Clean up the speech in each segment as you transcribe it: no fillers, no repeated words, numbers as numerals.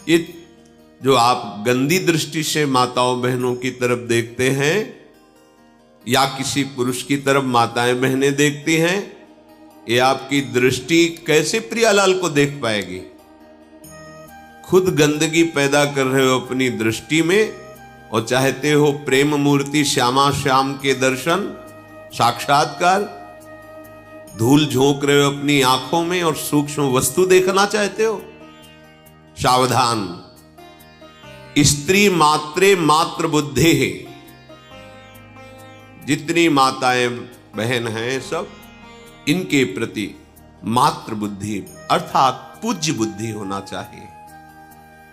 ये जो आप गंदी दृष्टि से माताओं बहनों की तरफ देखते हैं या किसी पुरुष की तरफ माताएं बहनें देखती हैं, ये आपकी दृष्टि कैसे प्रियालाल को देख पाएगी? खुद गंदगी पैदा कर रहे हो अपनी दृष्टि में और चाहते हो प्रेम मूर्ति श्यामा श्याम के दर्शन साक्षात्कार, धूल झोंक रहे हो अपनी आंखों में और सूक्ष्म वस्तु देखना चाहते हो। सावधान, स्त्री मात्रे मात्र बुद्धि है। जितनी माताएं बहन हैं सब, इनके प्रति मात्र बुद्धि अर्थात पूज्य बुद्धि होना चाहिए।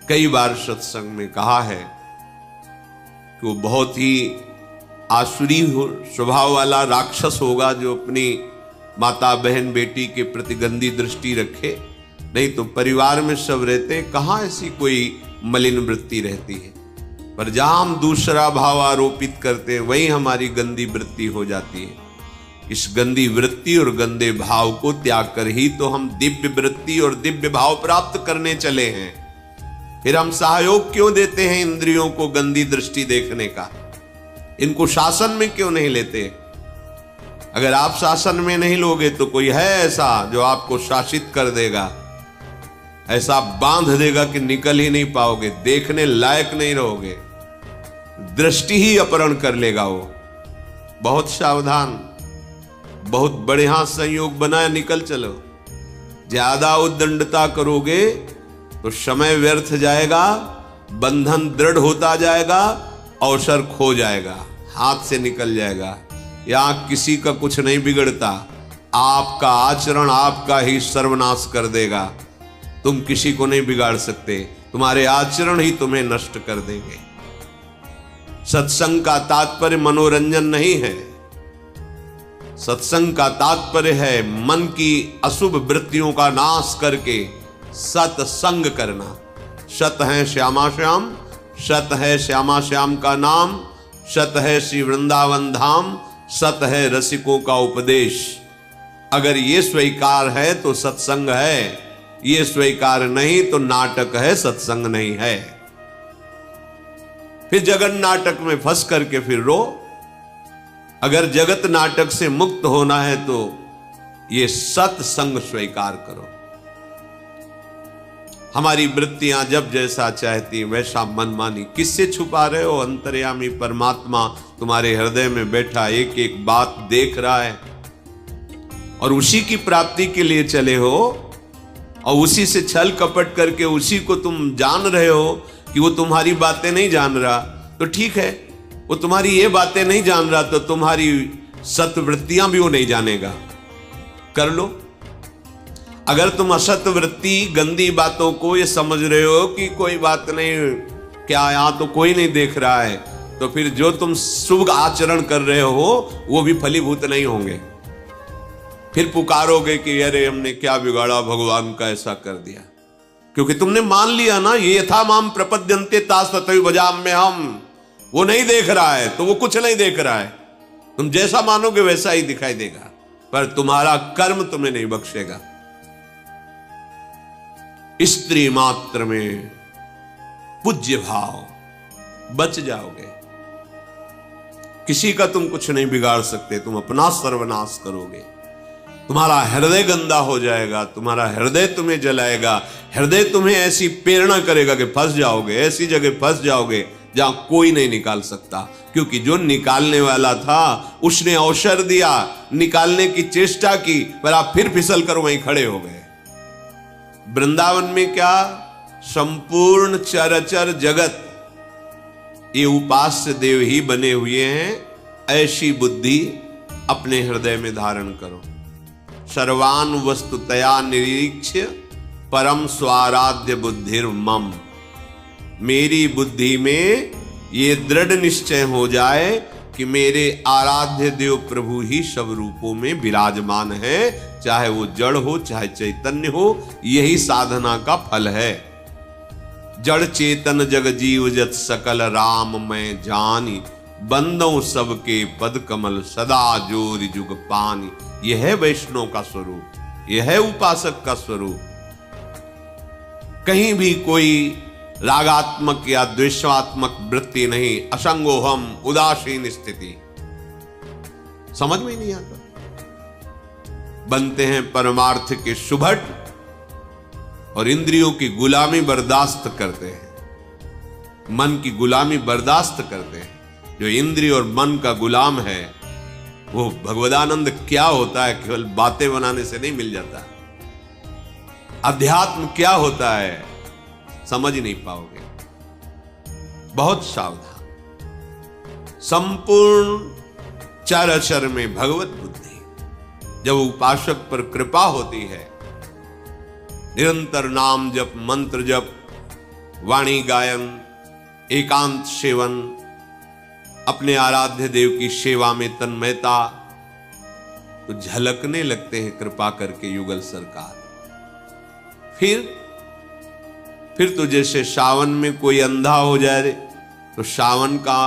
कई बार सत्संग में कहा है कि वो बहुत ही आसुरी स्वभाव वाला राक्षस होगा जो अपनी माता बहन बेटी के प्रति गंदी दृष्टि रखे, नहीं तो परिवार में सब रहते, कहाँ ऐसी कोई मलिन वृत्ति रहती है। पर जहां हम दूसरा भाव आरोपित करते हैं वही हमारी गंदी वृत्ति हो जाती है। इस गंदी वृत्ति और गंदे भाव को त्याग कर ही तो हम दिव्य वृत्ति और दिव्य भाव प्राप्त करने चले हैं। फिर हम सहयोग क्यों देते हैं इंद्रियों को गंदी दृष्टि देखने का? इनको शासन में क्यों नहीं लेते? अगर आप शासन में नहीं लोगे तो कोई है ऐसा जो आपको शासित कर देगा, ऐसा बांध देगा कि निकल ही नहीं पाओगे, देखने लायक नहीं रहोगे, दृष्टि ही अपहरण कर लेगा वो। बहुत सावधान, बहुत बढ़िया संयोग बनाया, निकल चलो। ज्यादा उद्दंडता करोगे तो समय व्यर्थ जाएगा, बंधन दृढ़ होता जाएगा, अवसर खो जाएगा, हाथ से निकल जाएगा। यहां किसी का कुछ नहीं बिगड़ता, आपका आचरण आपका ही सर्वनाश कर देगा। तुम किसी को नहीं बिगाड़ सकते, तुम्हारे आचरण ही तुम्हें नष्ट कर देंगे। सत्संग का तात्पर्य मनोरंजन नहीं है, सत्संग का तात्पर्य है मन की अशुभ वृत्तियों का नाश करके सत्संग करना। सत है श्यामा श्याम, सत है श्यामा श्याम का नाम, सत है श्री वृंदावन धाम, सत है रसिकों का उपदेश। अगर ये स्वीकार है तो सत्संग है, ये स्वीकार नहीं तो नाटक है, सत्संग नहीं है। फिर जगत नाटक में फंस करके फिर रो। अगर जगत नाटक से मुक्त होना है तो ये सत्संग स्वीकार करो। हमारी वृत्तियां जब जैसा चाहती वैसा मनमानी किससे छुपा रहे हो? अंतर्यामी परमात्मा तुम्हारे हृदय में बैठा एक एक बात देख रहा है और उसी की प्राप्ति के लिए चले हो और उसी से छल कपट करके उसी को तुम जान रहे हो कि वो तुम्हारी बातें नहीं जान रहा, तो ठीक है, वो तुम्हारी ये बातें नहीं जान रहा तो तुम्हारी सत्वृत्तियां भी वो नहीं जानेगा। कर लो। अगर तुम असत वृत्ति गंदी बातों को ये समझ रहे हो कि कोई बात नहीं, क्या यहां तो कोई नहीं देख रहा है, तो फिर जो तुम शुभ आचरण कर रहे हो वो भी फलीभूत नहीं होंगे। फिर पुकारोगे कि अरे हमने क्या बिगाड़ा, भगवान का ऐसा कर दिया, क्योंकि तुमने मान लिया ना, ये यथा माम प्रपद्यन्ते तास तथैव भजाम्य हम। वो नहीं देख रहा है तो वो कुछ नहीं देख रहा है, तुम जैसा मानोगे वैसा ही दिखाई देगा, पर तुम्हारा कर्म तुम्हें नहीं बख्शेगा। स्त्री मात्र में पूज्य भाव, बच जाओगे। किसी का तुम कुछ नहीं बिगाड़ सकते, तुम अपना सर्वनाश करोगे। तुम्हारा हृदय गंदा हो जाएगा, तुम्हारा हृदय तुम्हें जलाएगा, हृदय तुम्हें ऐसी प्रेरणा करेगा कि फंस जाओगे, ऐसी जगह फंस जाओगे जहां कोई नहीं निकाल सकता, क्योंकि जो निकालने वाला था उसने अवसर दिया, निकालने की चेष्टा की, पर आप फिर फिसल कर वहीं खड़े हो गए। वृंदावन में क्या, संपूर्ण चराचर जगत ये उपास्य देव ही बने हुए हैं। ऐसी बुद्धि अपने हृदय में धारण करो। सर्वान वस्तुतया निरीक्ष्य परम स्वाराध्य बुद्धिर मम। मेरी बुद्धि में ये दृढ़ निश्चय हो जाए कि मेरे आराध्य देव प्रभु ही सब रूपों में विराजमान है, चाहे वो जड़ हो चाहे चैतन्य हो, यही साधना का फल है। जड़ चेतन जग जीव जत सकल राम मैं जानी, बंदों सबके पद कमल सदा जोर जुग पानी। यह है वैष्णव का स्वरूप, यह है उपासक का स्वरूप। कहीं भी कोई रागात्मक या द्वेषात्मक वृत्ति नहीं, असंगोहम, उदासीन स्थिति। समझ में ही नहीं आता। बनते हैं परमार्थ के सुभट और इंद्रियों की गुलामी बर्दाश्त करते हैं, मन की गुलामी बर्दाश्त करते हैं। जो इंद्रिय और मन का गुलाम है वो भगवदानंद क्या होता है केवल बातें बनाने से नहीं मिल जाता। अध्यात्म क्या होता है समझ नहीं पाओगे। बहुत सावधान। संपूर्ण चर अचर में भगवत बुद्धि। जब उपासक पर कृपा होती है, निरंतर नाम जप, मंत्र जप, वाणी गायन, एकांत सेवन, अपने आराध्य देव की सेवा में तन्मयता, तो झलकने लगते हैं कृपा करके युगल सरकार। फिर तो जैसे सावन में कोई अंधा हो जाए तो सावन का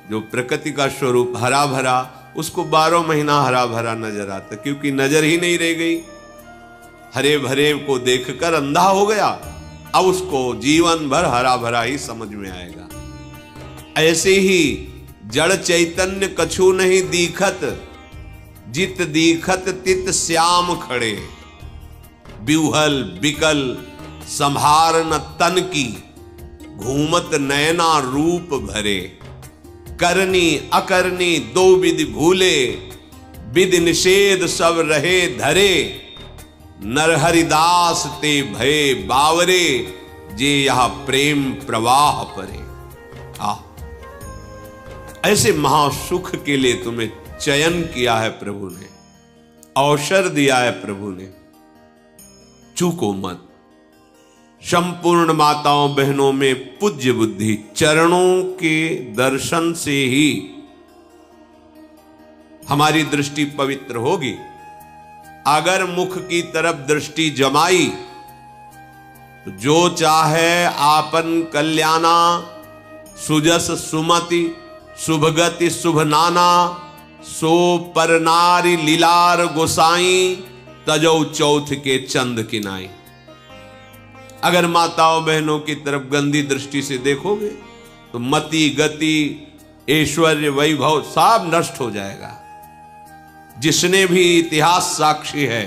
जो प्रकृति का स्वरूप हरा भरा, उसको 12 महीना हरा भरा नजर आता, क्योंकि नजर ही नहीं रह गई। हरे भरे को देखकर अंधा हो गया, अब उसको जीवन भर हरा भरा ही समझ में आएगा। ऐसे ही जड़ चैतन्य कछु नहीं दीखत, जित दीखत तित श्याम खड़े। बिउहल बिकल संभार न तन की, घूमत नयना रूप भरे। करनी अकरनी दो विधि भूले, विधि निषेध सब रहे धरे। नरहरिदास ते भये बावरे, जे यह प्रेम प्रवाह परे। ऐसे महासुख के लिए तुम्हें चयन किया है प्रभु ने, अवसर दिया है प्रभु ने। चूको मत। संपूर्ण माताओं बहनों में पूज्य बुद्धि, चरणों के दर्शन से ही हमारी दृष्टि पवित्र होगी। अगर मुख की तरफ दृष्टि जमाई तो जो चाहे आपन कल्याणा, सुजस सुमति शुभगति शुभ नाना। सो पर नारी लीलार गोसाई, तजौ चौथ के चंद किनाई। अगर माताओं बहनों की तरफ गंदी दृष्टि से देखोगे तो मति गति ऐश्वर्य वैभव सब नष्ट हो जाएगा। जिसने भी इतिहास साक्षी है,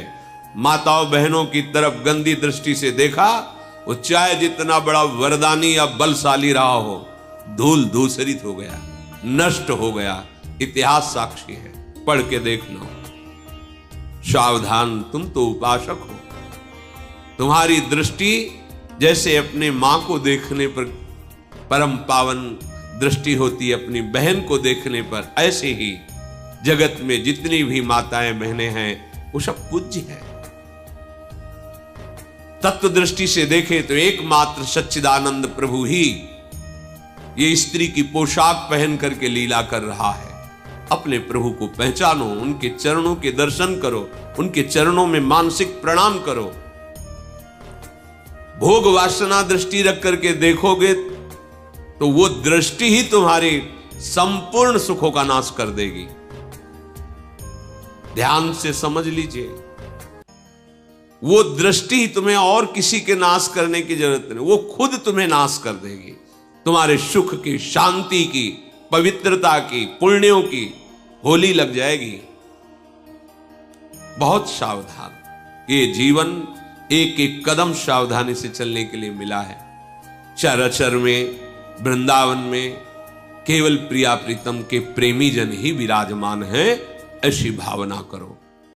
माताओं बहनों की तरफ गंदी दृष्टि से देखा, वो चाहे जितना बड़ा वरदानी या बलशाली रहा हो, धूल धूसरित हो गया, नष्ट हो गया। इतिहास साक्षी है, पढ़ के देख लो। सावधान, तुम तो उपासक हो। तुम्हारी दृष्टि जैसे अपने मां को देखने पर परम पावन दृष्टि होती है, अपनी बहन को देखने पर, ऐसे ही जगत में जितनी भी माताएं बहनें हैं वो सब पूज्य है। तत्व दृष्टि से देखे तो एकमात्र सच्चिदानंद प्रभु ही ये स्त्री की पोशाक पहन करके लीला कर रहा है। अपने प्रभु को पहचानो, उनके चरणों के दर्शन करो, उनके चरणों में मानसिक प्रणाम करो। भोग वासना दृष्टि रख करके देखोगे तो वो दृष्टि ही तुम्हारे संपूर्ण सुखों का नाश कर देगी। ध्यान से समझ लीजिए, वो दृष्टि ही तुम्हें और किसी के नाश करने की जरूरत नहीं, वो खुद तुम्हें नाश कर देगी। तुम्हारे सुख की, शांति की, पवित्रता की, पुण्यों की होली लग जाएगी। बहुत सावधान। ये जीवन एक एक कदम सावधानी से चलने के लिए मिला है। चराचर में, वृंदावन में केवल प्रिया प्रीतम के प्रेमी जन ही विराजमान हैं, ऐसी भावना करो।